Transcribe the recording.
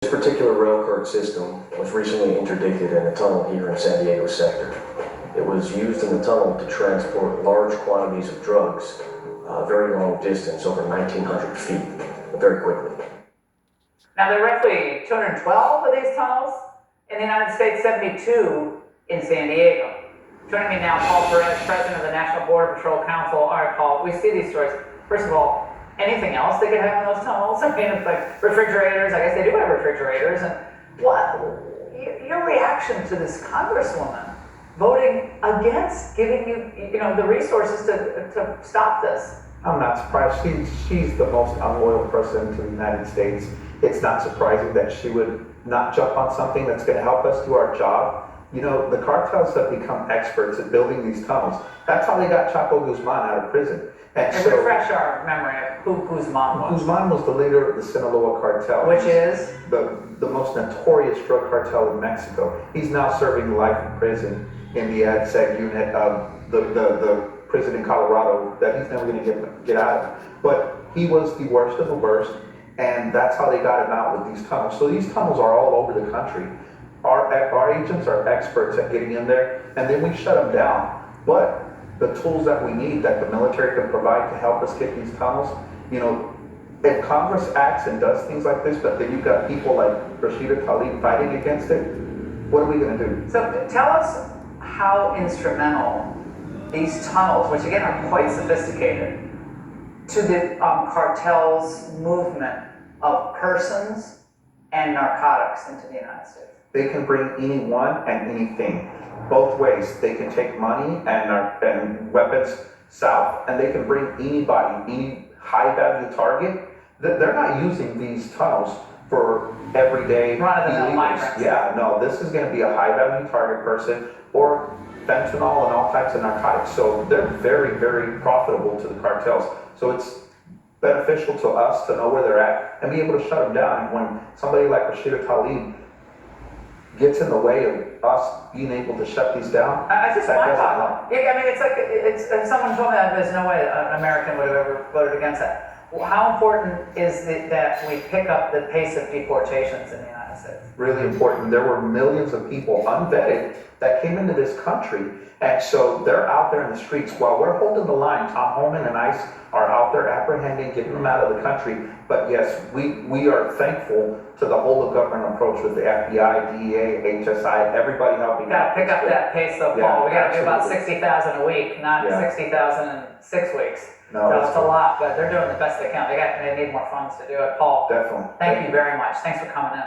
This particular railcard system was recently interdicted in a tunnel here in San Diego sector. It was used in the tunnel to transport large quantities of drugs a very long distance, over 1,900 feet, very quickly. Now, there are roughly 212 of these tunnels in the United States, 72 in San Diego. Joining me now, Paul Perez, President of the National Border Patrol Council. All right, Paul, we see these stories. First of all, anything else they could have in those tunnels? I mean, it's like refrigerators. I guess they do have refrigerators. And what? Your reaction to this Congresswoman voting against giving you the resources to stop this? I'm not surprised. She's the most unloyal person to the United States. It's not surprising that she would not jump on something that's going to help us do our job. You know, the cartels have become experts at building these tunnels. That's how they got Chapo Guzman out of prison. And so, refresh our memory of who Guzman was. Guzman was the leader of the Sinaloa cartel. Which is? The most notorious drug cartel in Mexico. He's now serving life in prison in the ADSEG unit of the prison in Colorado that he's never going to get out of. But he was the worst of the worst, and that's how they got him out with these tunnels. So these tunnels are all over the country. Our agents are experts at getting in there, and then we shut them down. But the tools that we need, that the military can provide to help us get these tunnels, if Congress acts and does things like this, but then you've got people like Rashida Tlaib fighting against it, what are we going to do? So tell us how instrumental these tunnels, which again are quite sophisticated, to the cartel's movement of persons and narcotics into the United States. They can bring anyone and anything, both ways. They can take money and weapons south, and they can bring anybody, any high-value target. They're not using these tunnels for everyday run-of-the-mill migrants. Yeah, no, this is going to be a high-value target person, or fentanyl and all types of narcotics. So they're very, very profitable to the cartels. So it's beneficial to us to know where they're at and be able to shut them down. And when somebody like Rashida Tlaib gets in the way of us being able to shut these down, I just mind-boggling. I mean, it's like if someone told me that there's no way an American would have ever voted against that. Well, how important is it that we pick up the pace of deportations in the United States? Really important. There were millions of people unvetted that came into this country, and so they're out there in the streets while we're holding the line. Tom Homan and ICE are out there apprehending, getting them out of the country. But yes, we are thankful to the whole of government approach with the FBI, DEA, HSI, everybody helping out. Pick up that pace though, Paul. Yeah, we got to do about 60,000 a week, not 60,000 in 6 weeks. No, that's a lot, but they're doing the best they can. They need more funds to do it. Paul, definitely. Thank you very much. Thanks for coming in.